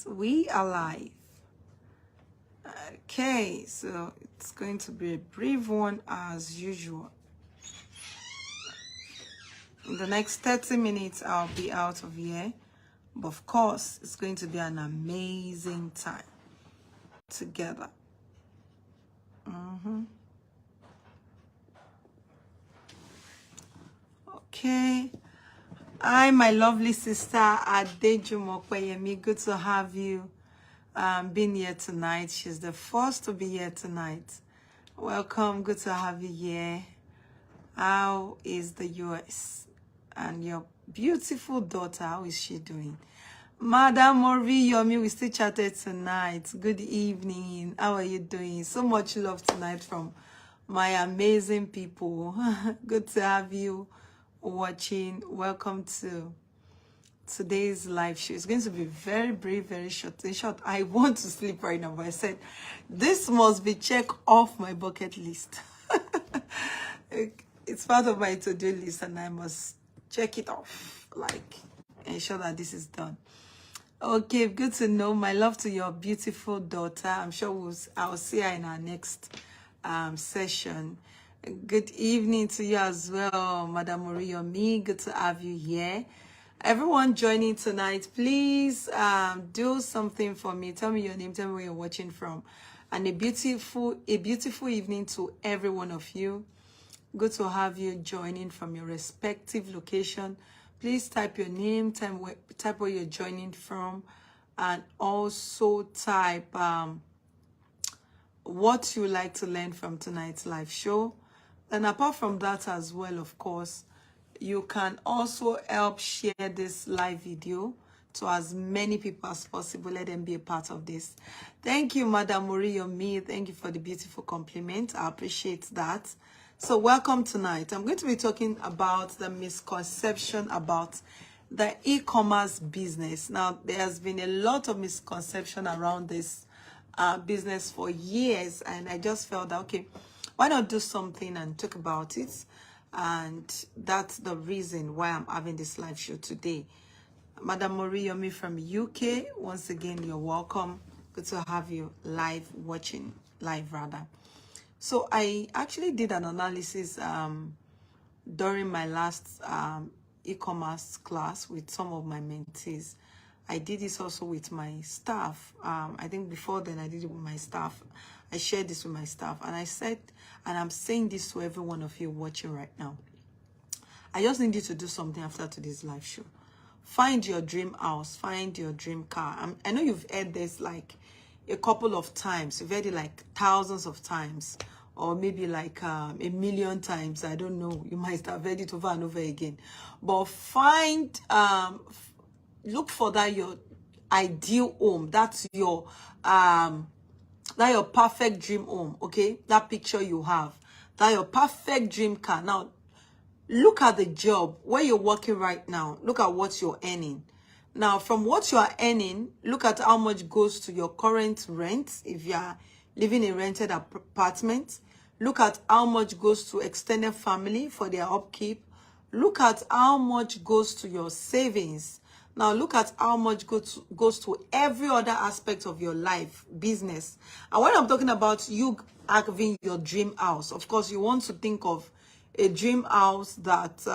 We are live. Okay, so it's going to be a brief one as usual. In the next 30 minutes, I'll be out of here. But of course, it's going to be an amazing time together. Okay. Hi, my lovely sister Adejumokweyemi. Good to have you being here tonight. She's the first to be here tonight. Welcome. Good to have you here. How is the US? And your beautiful daughter, how is she doing? Madam Yomi, we still chatted tonight. Good evening. How are you doing? So much love tonight from my amazing people. Good to have you watching. Welcome to today's live show. It's going to be very brief, very short. In short, I want to sleep right now, but I said this must be checked off my bucket list. It's part of my to-do list, and I must check it off, like ensure that this is done. Okay, good to know. My love to your beautiful daughter. I'm sure I'll see her in our next session. Good evening to you as well, Madam Oriyomi. Good to have you here. Everyone joining tonight, please do something for me. Tell me your name, tell me where you're watching from. And a beautiful evening to every one of you. Good to have you joining from your respective location. Please type your name, type where you're joining from, and also type what you like to learn from tonight's live show. And apart from that as well, of course, you can also help share this live video to as many people as possible. Let them be a part of this. Thank you, Madam Oriyomi. Thank you for the beautiful compliment. I appreciate that. So welcome tonight. I'm going to be talking about the misconception about the e-commerce business. Now, there has been a lot of misconception around this business for years, and I just felt that, okay, why not do something and talk about it? And that's the reason why I'm having this live show today. Madam Oriyomi from UK, once again, you're welcome. Good to have you live, watching live rather. So I actually did an analysis during my last e-commerce class with some of my mentees. I did this also with my staff. I think before then I did it with my staff. I shared this with my staff, and I said, and I'm saying this to every one of you watching right now, I just need you to do something after today's live show. Find your dream house, find your dream car. I know you've heard this like a couple of times. You've heard it like thousands of times, or maybe like a million times. I don't know. You might have heard it over and over again. But find, look for that your ideal home. That's your perfect dream home. Okay, that picture you have. That your perfect dream car. Now, look at the job where you're working right now. Look at what you're earning. Now, from what you are earning, look at how much goes to your current rent if you are living in a rented apartment. Look at how much goes to extended family for their upkeep. Look at how much goes to your savings. Now, look at how much goes to every other aspect of your life, business. And when I'm talking about you having your dream house, of course, you want to think of a dream house that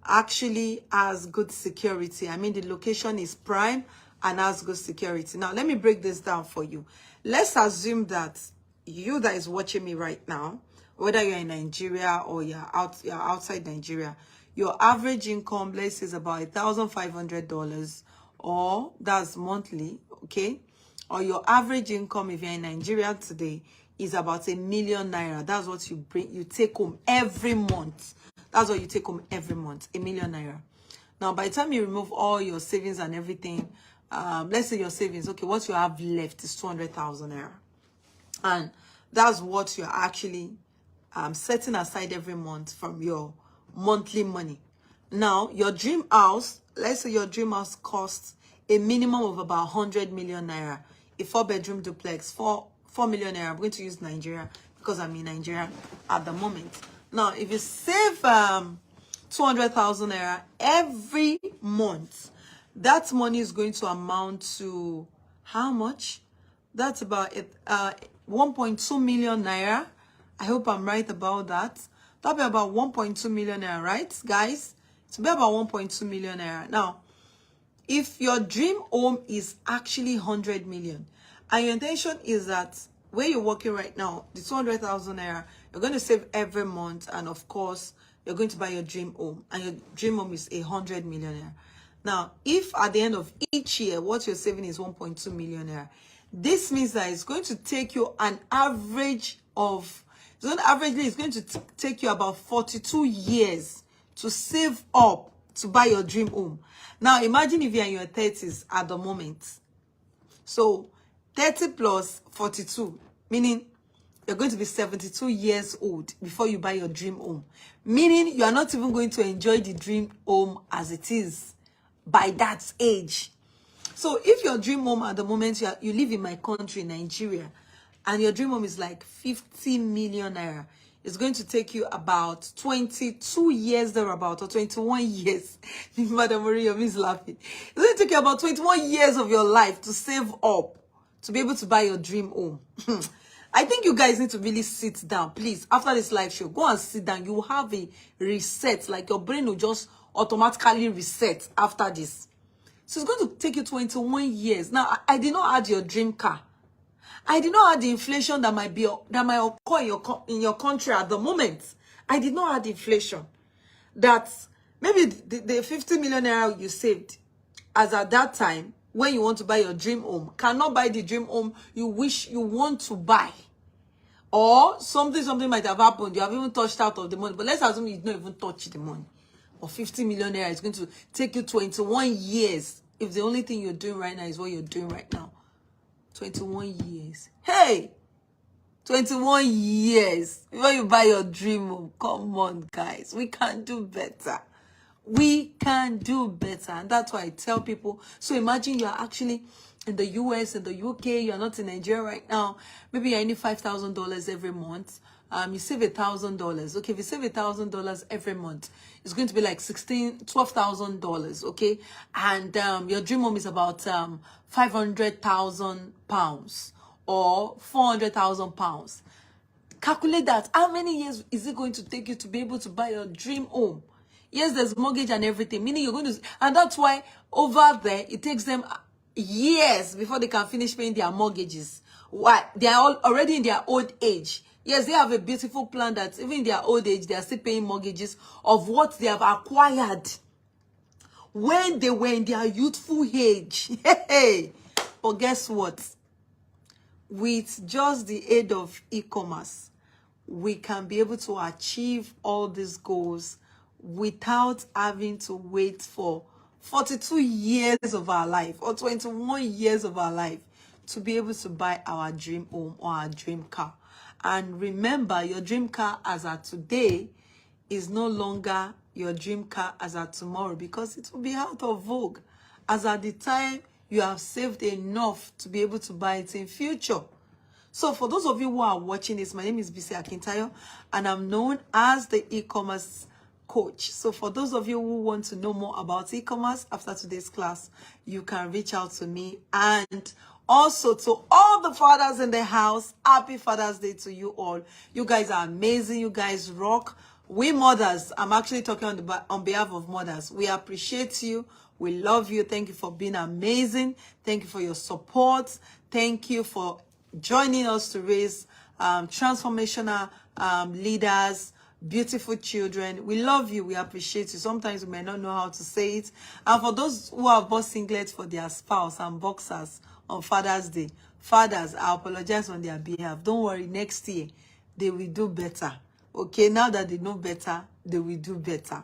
actually has good security. I mean, the location is prime and has good security. Now, let me break this down for you. Let's assume that you that is watching me right now, whether you're in Nigeria or you're outside Nigeria, your average income, let's say, is about $1,500, or that's monthly, okay? Or your average income, if you're in Nigeria today, is about ₦1 million. That's what you take home every month. That's what you take home every month, ₦1 million. Now, by the time you remove all your savings and everything, let's say your savings, okay, what you have left is 200,000 naira. And that's what you're actually setting aside every month from your monthly money. Now, your dream house, let's say your dream house costs a minimum of about 100 million naira. A 4-bedroom duplex, 4 million naira. I'm going to use Nigeria because I'm in Nigeria at the moment. Now, if you save 200,000 naira every month, that money is going to amount to how much? That's about 1.2 million naira. I hope I'm right about that. That'll be about 1.2 million naira, right, guys? It'll be about 1.2 million naira. Now, if your dream home is actually 100 million, and your intention is that where you're working right now, the 200,000 naira, you're going to save every month, and of course, you're going to buy your dream home, and your dream home is 100 million naira. Now, if at the end of each year, what you're saving is 1.2 million naira, this means that it's going to take you an average of, it's going to take you about 42 years to save up to buy your dream home. Now, imagine if you're in your 30s at the moment. So, 30 plus 42, meaning you're going to be 72 years old before you buy your dream home. Meaning you are not even going to enjoy the dream home as it is by that age. So if your dream home at the moment, you live in my country, Nigeria, and your dream home is like 50 million naira, it's going to take you about 22 years thereabout, or 21 years. Madam Maria is laughing. It's going to take you about 21 years of your life to save up to be able to buy your dream home. I think you guys need to really sit down, please. After this live show, go and sit down. You will have a reset, like your brain will just automatically reset after this. So it's going to take you 21 years. Now, I did not add your dream car. I did not add the inflation that might occur in your country at the moment. I did not add inflation. That maybe the 50 million naira you saved as at that time when you want to buy your dream home cannot buy the dream home you wish you want to buy. Or something might have happened. You have even touched out of the money. But let's assume you don't even touch the money. Or 50 million naira is going to take you 21 years. If the only thing you're doing right now is what you're doing right now. 21 years. Hey! 21 years. Before you buy your dream home. Come on, guys. We can do better. We can do better. And that's why I tell people. So imagine you're actually in the US, in the UK. You're not in Nigeria right now. Maybe you're earning $5,000 every month. You save $1,000. Okay, if you save $1,000 every month, it's going to be like $12,000. Okay, and your dream home is about 500,000 pounds or 400,000 pounds. Calculate that. How many years is it going to take you to be able to buy your dream home? Yes, there's mortgage and everything. Meaning you're going to, and that's why over there it takes them years before they can finish paying their mortgages. Why? They are all already in their old age. Yes, they have a beautiful plan that even in their old age, they are still paying mortgages of what they have acquired when they were in their youthful age. Hey, but guess what? With just the aid of e-commerce, we can be able to achieve all these goals without having to wait for 42 years of our life or 21 years of our life to be able to buy our dream home or our dream car. And remember, your dream car as of today is no longer your dream car as of tomorrow, because it will be out of vogue as at the time you have saved enough to be able to buy it in future. So for those of you who are watching this, my name is Bisi Akintayo, and I'm known as the e-commerce coach. So for those of you who want to know more about e-commerce after today's class, you can reach out to me. And also to all the fathers in the house, happy Father's Day to you all. You guys are amazing. You guys rock. We mothers, I'm actually talking on behalf of mothers. We appreciate you. We love you. Thank you for being amazing. Thank you for your support. Thank you for joining us to raise transformational leaders, beautiful children. We love you. We appreciate you. Sometimes we may not know how to say it. And for those who have bought singlets for their spouse and boxers on Father's Day, fathers, I apologize on their behalf. Don't worry, next year they will do better. Okay, now that they know better, they will do better.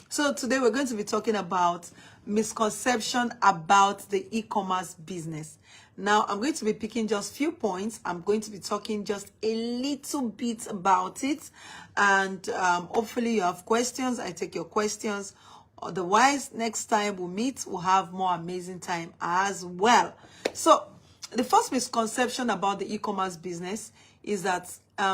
So today we're going to be talking about misconception about the e-commerce business. Now, I'm going to be picking just few points. I'm going to be talking just a little bit about it. And hopefully you have questions. I take your questions. Otherwise, next time we meet, we'll have more amazing time as well. So the first misconception about the e-commerce business is that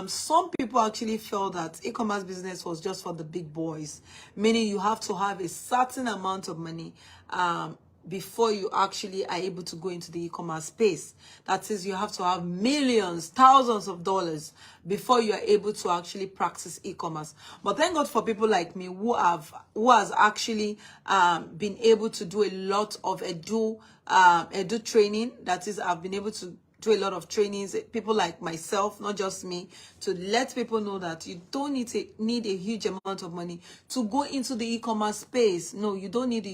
some people actually feel that e-commerce business was just for the big boys, meaning you have to have a certain amount of money before you actually are able to go into the e-commerce space. That is, you have to have millions, thousands of dollars before you are able to actually practice e-commerce. But thank God for people like me who has actually been able to do a lot of edu training. That is, I've been able to do a lot of trainings, people like myself, not just me, to let people know that you don't need a huge amount of money to go into the e-commerce space. No, you don't need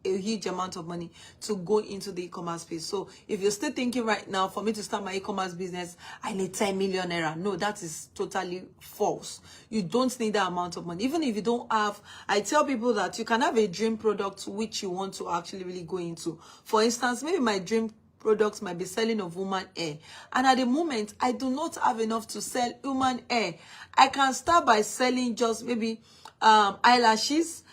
a huge amount of money to go into the e-commerce space. So if you're still thinking right now, for me to start my e-commerce business, I need 10 million naira. No, that is totally false. You don't need that amount of money. Even if you don't have, I tell people that you can have a dream product which you want to actually really go into. For instance, maybe my dream products might be selling of woman hair, and at the moment I do not have enough to sell human hair. I can start by selling just maybe eyelashes,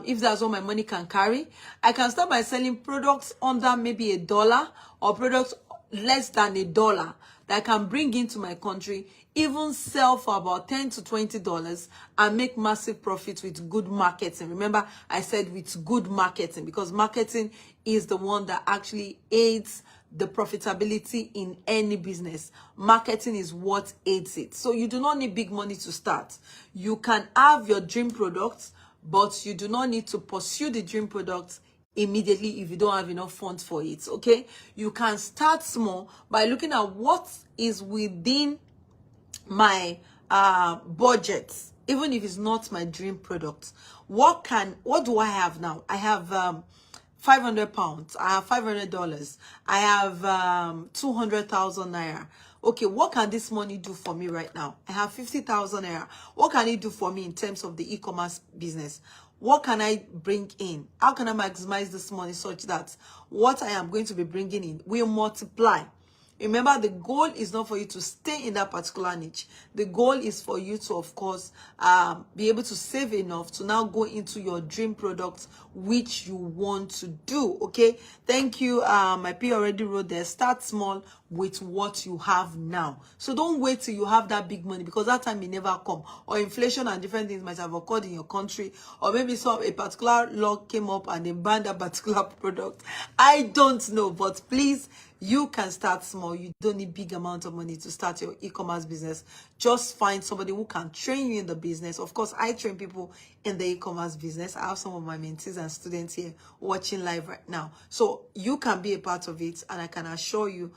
if that's what my money can carry. I can start by selling products under maybe $1 or products less than $1 that I can bring into my country, even sell for about $10 to $20 and make massive profit with good marketing. Remember, I said with good marketing, because marketing is the one that actually aids the profitability in any business. Marketing is what aids it. So you do not need big money to start. You can have your dream products, but you do not need to pursue the dream products immediately if you don't have enough funds for it. Okay, you can start small by looking at what is within my budget, even if it's not my dream product. What do I have now? I have 500 pounds, I have $500, I have 200,000 naira. Okay, what can this money do for me right now? I have 50,000 naira. What can it do for me in terms of the e-commerce business? What can I bring in? How can I maximize this money such that what I am going to be bringing in will multiply? Remember, the goal is not for you to stay in that particular niche. The goal is for you to, of course, be able to save enough to now go into your dream product, which you want to do. Okay, thank you. My P already wrote there, start small with what you have now. So don't wait till you have that big money, because that time may never come, or inflation and different things might have occurred in your country, or maybe a particular law came up and they banned that particular product. I don't know, but please, you can start small. You don't need big amount of money to start your e-commerce business. Just find somebody who can train you in the business. Of course, I train people in the e-commerce business. I have some of my mentees and students here watching live right now. So you can be a part of it, and I can assure you,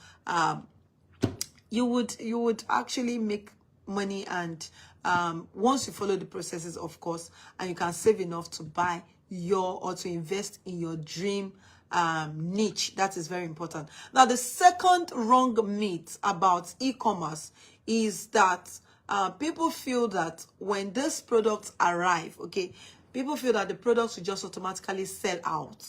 you would actually make money, and once you follow the processes, of course, and you can save enough to buy or to invest in your dream niche. That is very important. Now, the second wrong myth about e-commerce is that people feel that when these products arrive, okay, people feel that the products will just automatically sell out.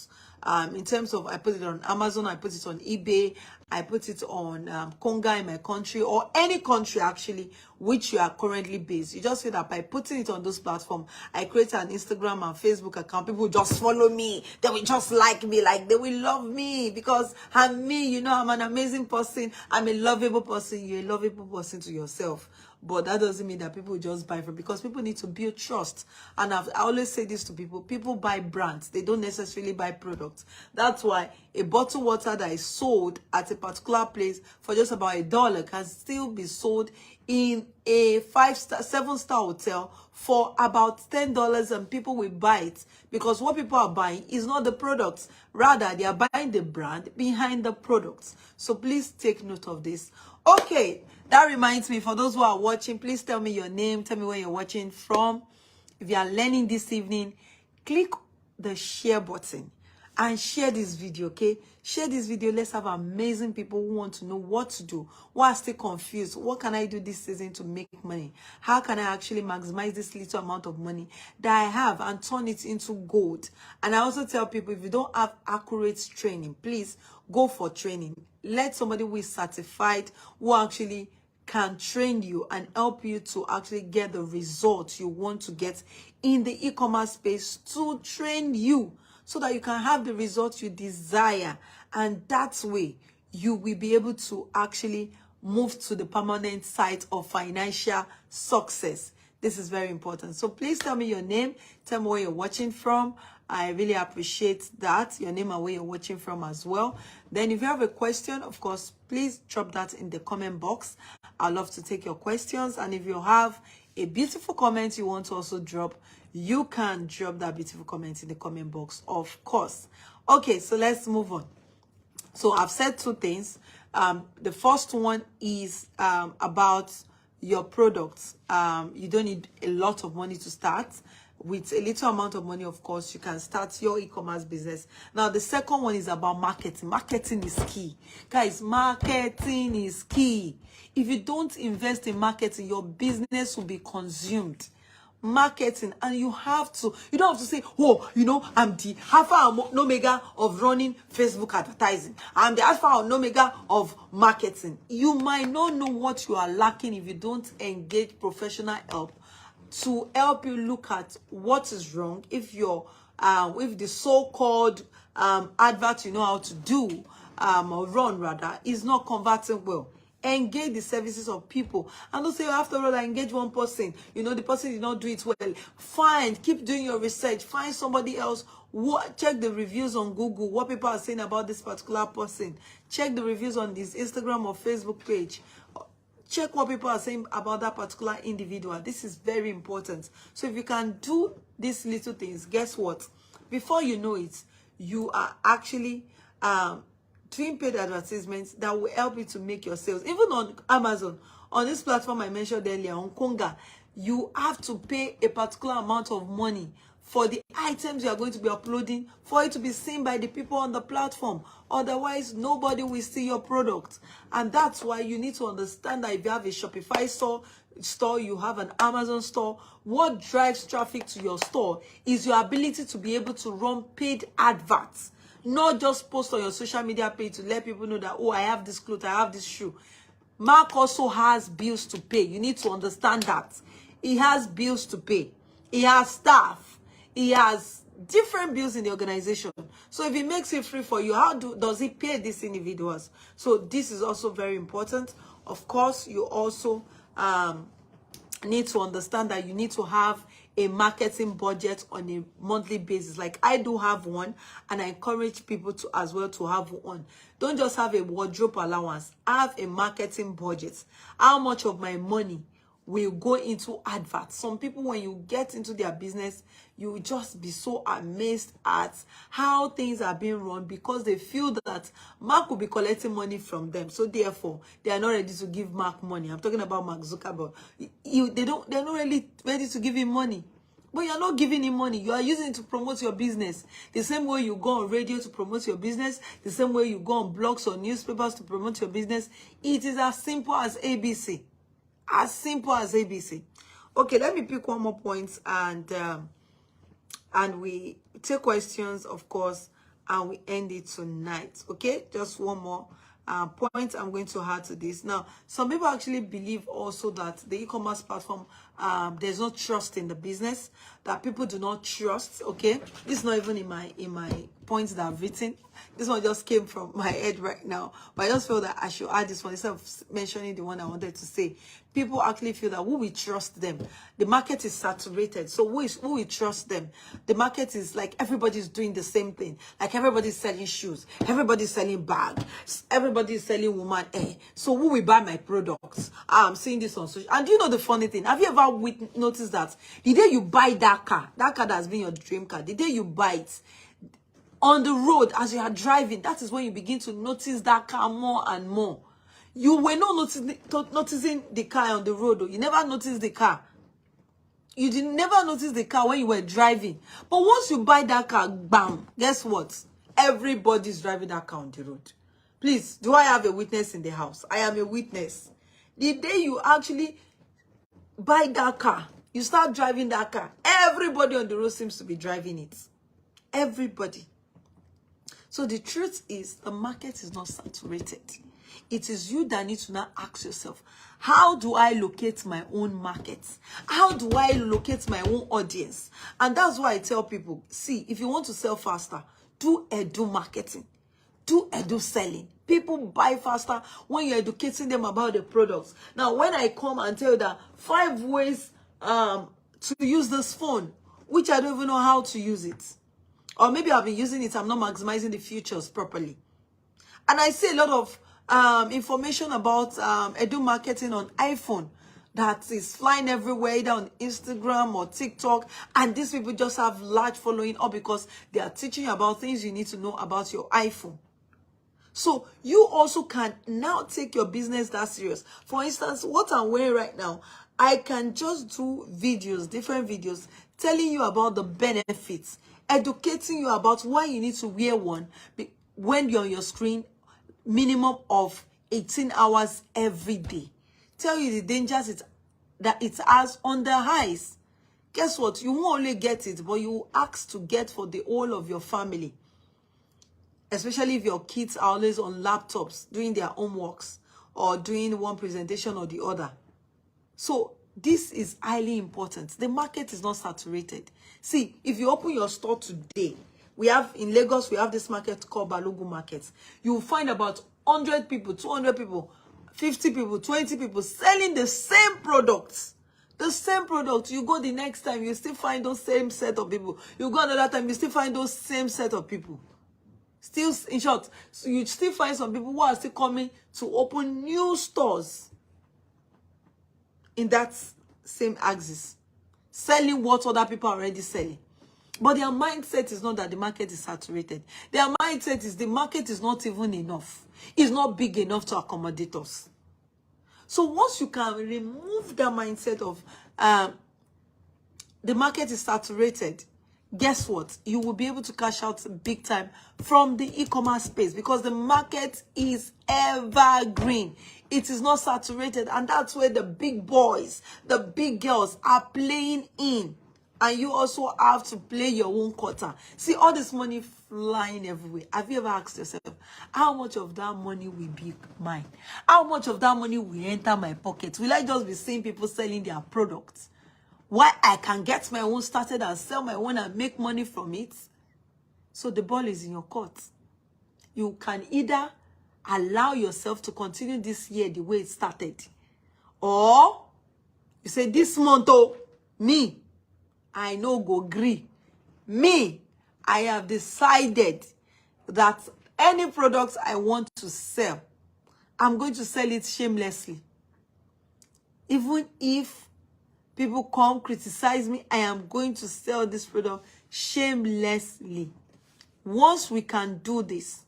In terms of, I put it on Amazon, I put it on eBay, I put it on Konga in my country, or any country actually which you are currently based. You just feel that by putting it on those platforms, I create an Instagram and Facebook account, people just follow me, they will just like me, like they will love me because I'm me, you know, I'm an amazing person, I'm a lovable person. You're a lovable person to yourself. But that doesn't mean that people just buy from, because people need to build trust. And I always say this to people. People buy brands. They don't necessarily buy products. That's why a bottled water that is sold at a particular place for just about $1 can still be sold in a 5-star, 7-star hotel for about $10, and people will buy it, because what people are buying is not the products. Rather, they are buying the brand behind the products. So please take note of this. Okay, that reminds me, for those who are watching, please tell me your name, tell me where you're watching from. If you are learning this evening, click the share button and share this video, okay? Share this video. Let's have amazing people who want to know what to do, who are still confused. What can I do this season to make money? How can I actually maximize this little amount of money that I have and turn it into gold? And I also tell people, if you don't have accurate training, please go for training. Let somebody who is certified, who actually can train you and help you to actually get the results you want to get in the e-commerce space, to train you so that you can have the results you desire. And that way, you will be able to actually move to the permanent side of financial success. This is very important. So please tell me your name, tell me where you're watching from, I really appreciate that. Your name and where you're watching from as well. Then if you have a question, of course, please drop that in the comment box. I'd love to take your questions. And if you have a beautiful comment you want to also drop, you can drop that beautiful comment in the comment box, of course. Okay, so let's move on. So I've said two things. The first one is about your products. You don't need a lot of money to start. With a little amount of money, of course, you can start your e-commerce business. Now, the second one is about marketing. Marketing is key. Guys, marketing is key. If you don't invest in marketing, your business will be consumed. Marketing, and you don't have to say, oh, I'm the alpha and omega of running Facebook advertising. I'm the alpha and omega of marketing. You might not know what you are lacking if you don't engage professional help to help you look at what is wrong. If if the so-called advert you know how to do or run rather is not converting well, engage the services of people. And don't say, after all, I engage one person, the person did not do it well. Fine, keep doing your research, find somebody else. Check the reviews on Google, what people are saying about this particular person. Check the reviews on this Instagram or Facebook page. Check what people are saying about that particular individual. This is very important. So if you can do these little things, guess what? Before you know it, you are actually doing paid advertisements that will help you to make your sales. Even on Amazon, on this platform I mentioned earlier, on Konga, you have to pay a particular amount of money for the items you are going to be uploading for it to be seen by the people on the platform. Otherwise, nobody will see your product. And that's why you need to understand that if you have a Shopify store, you have an Amazon store, what drives traffic to your store is your ability to be able to run paid adverts. Not just post on your social media page to let people know that, oh, I have this clothes, I have this shoe. Mark also has bills to pay. You need to understand that. He has bills to pay. He has staff. He has different bills in the organization. So if he makes it free for you, how does he pay these individuals? So this is also very important. Of course, you also need to understand that you need to have a marketing budget on a monthly basis. Like I do have one, and I encourage people to as well to have one. Don't just have a wardrobe allowance. Have a marketing budget. How much of my money will go into adverts? Some people, when you get into their business, you will just be so amazed at how things are being run because they feel that Mark will be collecting money from them. So therefore, they are not ready to give Mark money. I'm talking about Mark Zuckerberg. They're not really ready to give him money. But you're not giving him money. You are using it to promote your business. The same way you go on radio to promote your business, the same way you go on blogs or newspapers to promote your business. It is as simple as ABC. As simple as ABC. Okay, let me pick one more point and we take questions, of course, and we end it tonight. Okay, just one more point I'm going to add to this. Now, some people actually believe also that the e-commerce platform, there's no trust in the business, that people do not trust. Okay, this is not even in my points that I've written. This one just came from my head right now, but I just feel that I should add this one instead of mentioning the one I wanted to say. People actually feel that who will trust them? The market is saturated, so who will trust them? The market is like everybody's doing the same thing. Like everybody's selling shoes, everybody's selling bags, everybody's selling woman hair. So who will buy my products? I'm seeing this on social. And do you know the funny thing? Have you ever noticed that the day you buy that car that has been your dream car, the day you buy it, on the road as you are driving, that is when you begin to notice that car more and more. You were not noticing the car on the road. You never noticed the car. You did never notice the car when you were driving. But once you buy that car, bam, guess what? Everybody's driving that car on the road. Please, do I have a witness in the house? I am a witness. The day you actually buy that car, you start driving that car, everybody on the road seems to be driving it. Everybody. So the truth is, the market is not saturated. It is you that need to now ask yourself, how do I locate my own market? How do I locate my own audience? And that's why I tell people, see, if you want to sell faster, do edu marketing. Do edu selling. People buy faster when you're educating them about the products. Now, when I come and tell you that 5 ways to use this phone, which I don't even know how to use it. Or maybe I've been using it, I'm not maximizing the futures properly. And I see a lot of information about edu marketing on iPhone that is flying everywhere, either on Instagram or TikTok. And these people just have large following, all because they are teaching you about things you need to know about your iPhone. So you also can now take your business that serious. For instance, what I'm wearing right now, I can just do videos, different videos, telling you about the benefits, educating you about why you need to wear one when you're on your screen, minimum of 18 hours every day. Tell you the dangers that it has on the eyes. Guess what? You won't only get it, but you will ask to get for the whole of your family. Especially if your kids are always on laptops doing their homeworks or doing one presentation or the other. So this is highly important. The market is not saturated. See, if you open your store today, we have in Lagos, we have this market called Balogun Market. You will find about 100 people, 200 people, 50 people, 20 people selling the same products. The same product. You go the next time, you still find those same set of people. You go another time, you still find those same set of people. Still, in short, so you still find some people who are still coming to open new stores in that same axis, selling what other people are already selling. But their mindset is not that the market is saturated. Their mindset is the market is not even enough. It's not big enough to accommodate us. So once you can remove that mindset of the market is saturated, guess what? You will be able to cash out big time from the e-commerce space because the market is evergreen. It is not saturated, and that's where the big boys, the big girls are playing in. And you also have to play your own quota. See all this money flying everywhere. Have you ever asked yourself, how much of that money will be mine? How much of that money will enter my pocket? Will I just be seeing people selling their products? Why I can get my own started and sell my own and make money from it? So the ball is in your court. You can either allow yourself to continue this year the way it started, or you say, this month, oh, me, I no go gree. Me, I have decided that any products I want to sell, I'm going to sell it shamelessly. Even if people come criticize me, I am going to sell this product shamelessly. Once we can do this,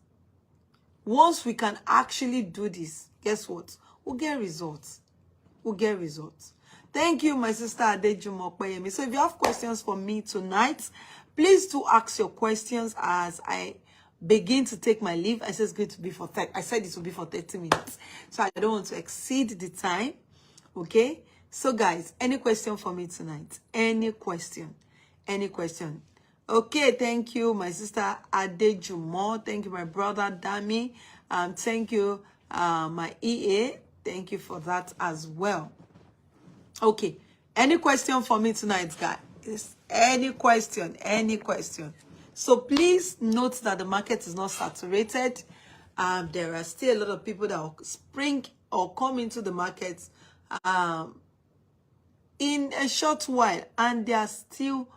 once we can actually do this, guess what? We'll get results. We'll get results. Thank you, my sister Adejumo Payemi. So if you have questions for me tonight, please do ask your questions as I begin to take my leave. I said it's going to be for 30. I said it will be for 30 minutes. So I don't want to exceed the time. Okay? So guys, any question for me tonight? Any question? Any question? Okay, thank you, my sister Adejumo. Thank you, my brother Dami. Thank you, my EA. Thank you for that as well. Okay, any question for me tonight, guys? Any question? Any question? So please note that the market is not saturated. There are still a lot of people that will spring or come into the market in a short while, and they are still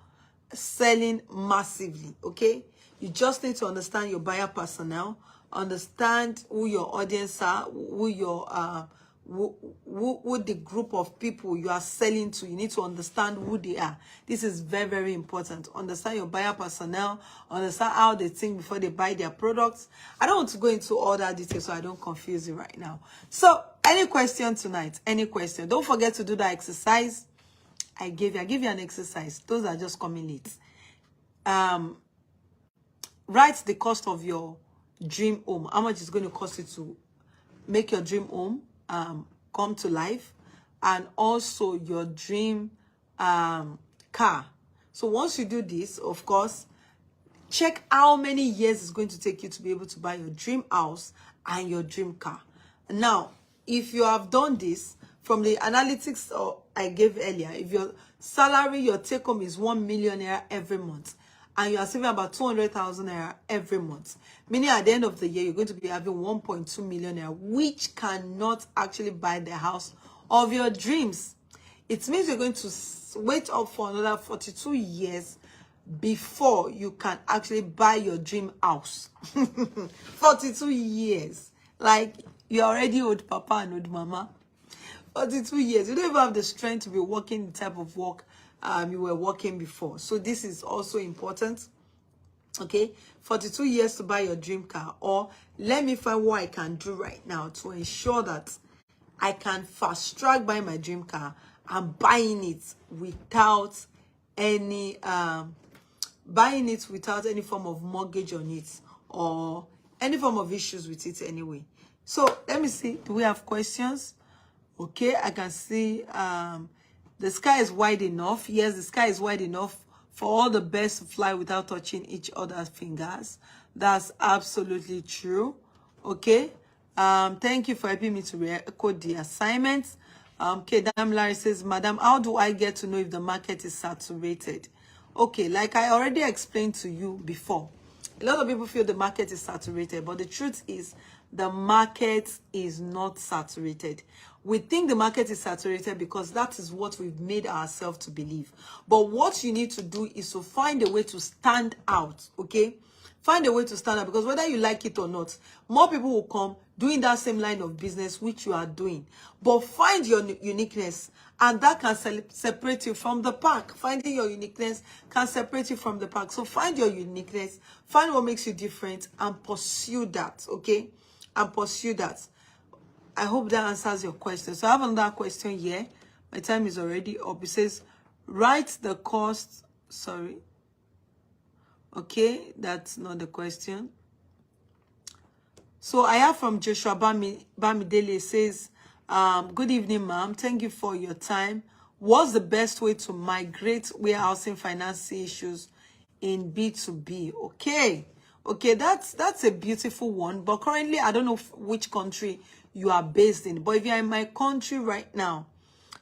selling massively. Okay, you just need to understand your buyer personnel, understand who your audience are, who your who the group of people you are selling to. You need to understand who they are. This is very, very important. Understand your buyer personnel, understand how they think before they buy their products. I don't want to go into all that detail so I don't confuse you right now. So any question tonight? Any question? Don't forget to do that exercise I give you an exercise. Those are just coming late. Write the cost of your dream home. How much it's going to cost you to make your dream home come to life, and also your dream car. So once you do this, of course, check how many years it's going to take you to be able to buy your dream house and your dream car. Now, if you have done this from the analytics I gave earlier, if your salary, your take home is 1 million naira every month, and you are saving about 200,000 naira every month, meaning at the end of the year, you're going to be having 1.2 million naira, which cannot actually buy the house of your dreams. It means you're going to wait up for another 42 years before you can actually buy your dream house. 42 years. Like, you're already old papa and old mama. 42 years. You don't even have the strength to be working the type of work you were working before. So this is also important. Okay, 42 years to buy your dream car. Or let me find what I can do right now to ensure that I can fast track buy my dream car and buying it without any form of mortgage on it or any form of issues with it anyway. So let me see, do we have questions? Okay, I can see the sky is wide enough. Yes, the sky is wide enough for all the birds to fly without touching each other's fingers. That's absolutely true. Okay. Thank you for helping me to re-code the assignment. Okay, Larry says, Madam, how do I get to know if the market is saturated? Okay, like I already explained to you before, a lot of people feel the market is saturated, but the truth is the market is not saturated. We think the market is saturated because that is what we've made ourselves to believe. But what you need to do is to find a way to stand out, okay? Find a way to stand out, because whether you like it or not, more people will come doing that same line of business which you are doing. But find your uniqueness, and that can separate you from the pack. Finding your uniqueness can separate you from the pack. So find your uniqueness, find what makes you different, and pursue that, okay? And pursue that. I hope that answers your question. So I have another question here. My time is already up. It says, write the cost. Sorry. Okay, that's not the question. So I have from Joshua Bamidele. Says, good evening, ma'am. Thank you for your time. What's the best way to migrate warehousing financing issues in B2B? Okay. Okay, that's a beautiful one. But currently, I don't know which country you are based in. But if you're in my country right now,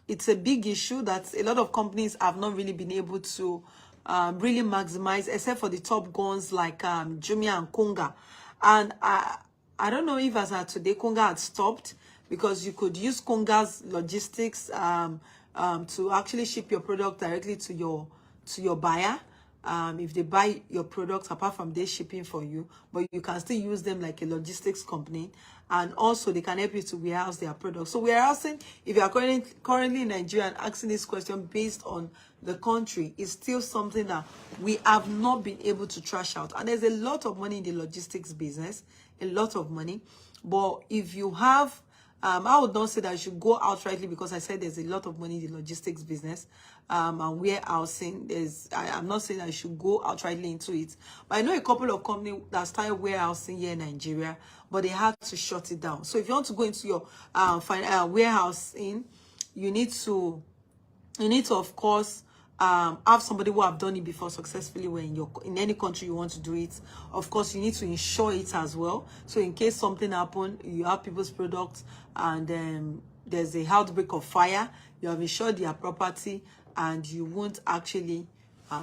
it's a big issue that a lot of companies have not really been able to really maximize, except for the top guns like Jumia and Konga. And I don't know if as of today Konga had stopped, because you could use Konga's logistics to actually ship your product directly to your buyer. If they buy your products, apart from their shipping for you, but you can still use them like a logistics company, and also they can help you to warehouse their products. So warehousing, if you are currently in Nigeria and asking this question based on the country, is still something that we have not been able to trash out. And there's a lot of money in the logistics business, a lot of money. But if you have, I would not say that you should go outrightly, because I said there's a lot of money in the logistics business and warehousing. I'm not saying that you should go outrightly into it. But I know a couple of companies that started warehousing here in Nigeria, but they had to shut it down. So if you want to go into your warehousing, you need to, of course, have somebody who have done it before successfully when in any country you want to do it. Of course, you need to insure it as well. So in case something happen, you have people's products and there's a outbreak of fire, you have insured their property and you won't actually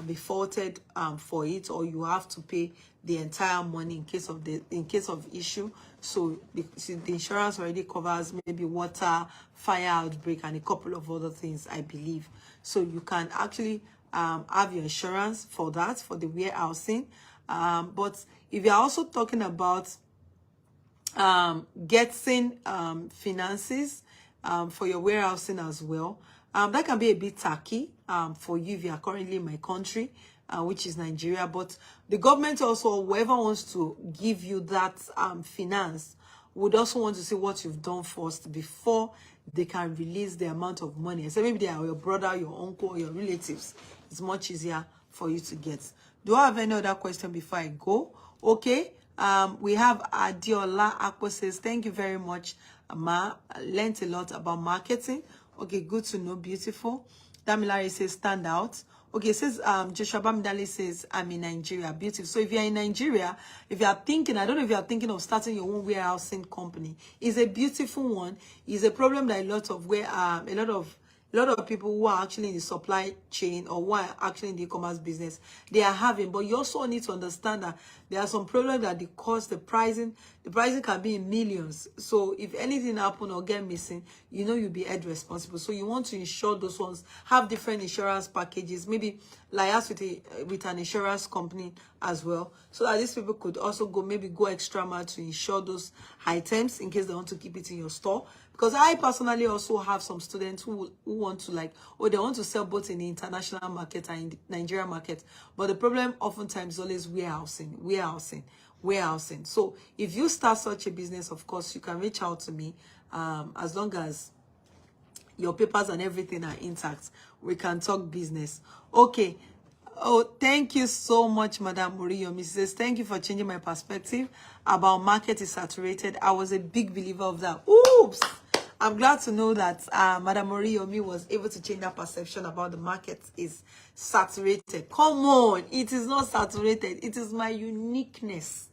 be faulted for it, or you have to pay the entire money in case of issue. So the insurance already covers maybe water, fire outbreak, and a couple of other things, I believe. So you can actually have your insurance for that, for the warehousing. But if you're also talking about getting finances for your warehousing as well, that can be a bit tacky for you if you are currently in my country, which is Nigeria. But the government also, whoever wants to give you that finance, would also want to see what you've done first before they can release the amount of money. So maybe they are your brother, your uncle, your relatives. It's much easier for you to get. Do I have any other question before I go? Okay. We have Adiola Akpo says, thank you very much, Ma. I learned a lot about marketing. Okay, good to know. Beautiful. Damilari says, stand out. Okay, it says, Joshua Bamidale says, I'm in Nigeria. Beautiful. So if you're in Nigeria, if you are thinking, I don't know if you are thinking of starting your own warehousing company, it's a beautiful one. It's a problem that a lot of people who are actually in the supply chain or who are actually in the e-commerce business, they are having. But you also need to understand that there are some problems that they cause the pricing. The pricing can be in millions. So if anything happen or get missing, you know you'll be held responsible. So you want to insure those ones, have different insurance packages, maybe liaise with an insurance company as well, so that these people could also go extra mile to insure those items in case they want to keep it in your store. Because I personally also have some students who want to they want to sell both in the international market and in the Nigerian market. But the problem oftentimes is always warehousing. So if you start such a business, of course, you can reach out to me. As long as your papers and everything are intact, we can talk business. Okay. Oh, thank you so much, Madam Murillo. Mrs. Thank you for changing my perspective about market is saturated. I was a big believer of that. Oops. I'm glad to know that Madam Moriomi was able to change that perception about the market is saturated. Come on, it is not saturated. It is my uniqueness,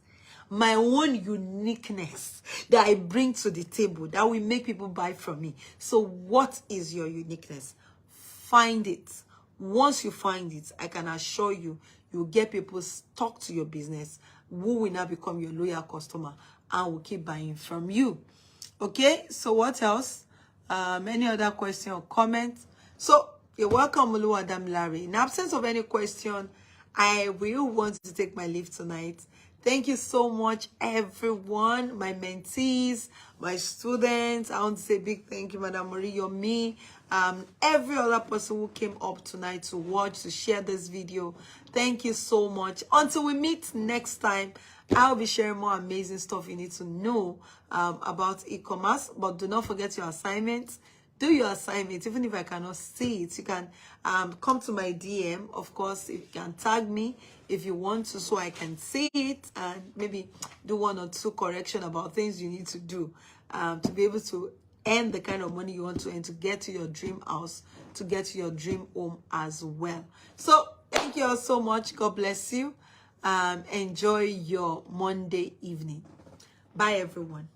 my own uniqueness that I bring to the table that will make people buy from me. So what is your uniqueness? Find it. Once you find it, I can assure you, you'll get people stuck to your business who will now become your loyal customer and will keep buying from you. Okay, so what else? Any other question or comment? So you're welcome, Oluwadam Larry. In absence of any question, I will want to take my leave tonight. Thank you so much, everyone, my mentees, my students. I want to say big thank you, Madam Murillo, me, every other person who came up tonight to watch, to share this video. Thank you so much. Until we meet next time, I'll be sharing more amazing stuff you need to know about e-commerce. But do not forget your assignments. Do your assignments. Even if I cannot see it, you can come to my DM. Of course, you can tag me if you want to, so I can see it and maybe do 1 or 2 corrections about things you need to do to be able to earn the kind of money you want to earn to get to your dream house, to get to your dream home as well. So thank you all so much. God bless you. Enjoy your Monday evening. Bye, everyone.